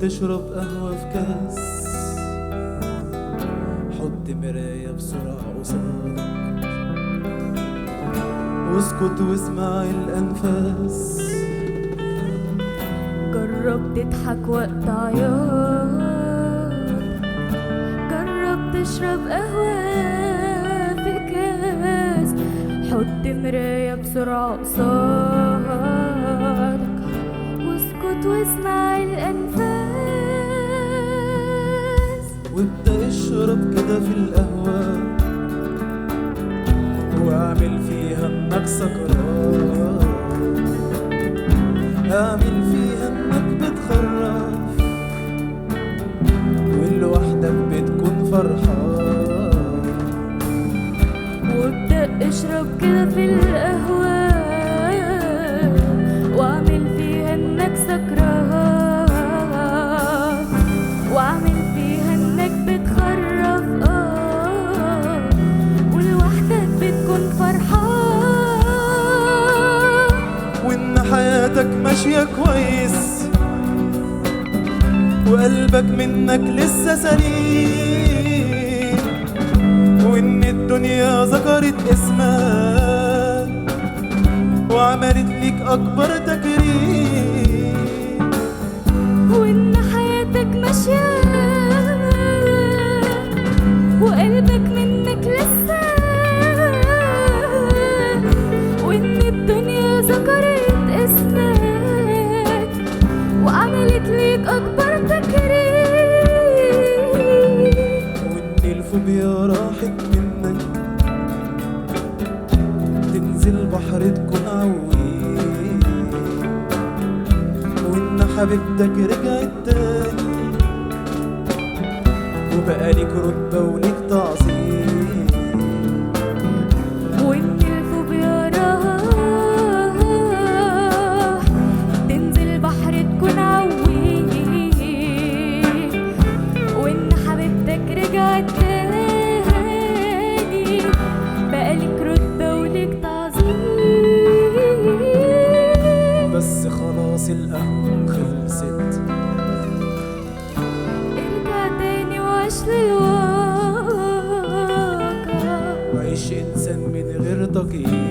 تشرب قهوة في كاس، حط مراية بسرعة قصادك واسكت واسمع الأنفاس. جرب تضحك وقت عياط، جرب تشرب قهوة في كاس، حط مراية بسرعة قصادك واسكت واسمع الأنفاس. وابدأ اشرب كده في القهوة واعمل فيها انك سكران، اعمل فيها انك بتخرف ولوحدك بتكون فرحان. وابدأ اشرب كده في القهوة واعمل فيها انك سكران، واعمل فيها انك بتخرف ولوحدك بتكون فرحان. وان حياتك ماشية كويس وقلبك منك لسه سليم، وان الدنيا ذكرت اسمك وعملت ليك اكبر تكريم، وان حياتك ماشية وقلبك منك لسه، وان الدنيا ذكرت اسمك وعملت ليك اكبر تكريم، وان الفوبيا راحت منك تنزل بحر تكون عويم، وان حبيبتك رجعت تاني وبقى ليك رتبة وليك تعظيم، وان الفوبيا راح تنزل بحر تكون عويم، وان حبيبتك رجعت تاني بقى ليك رتبة وليك تعظيم. بس خلاص القهوة خلصت، ارجع تاني وعيش للواقع، وعيش إنسان من غير تقييم.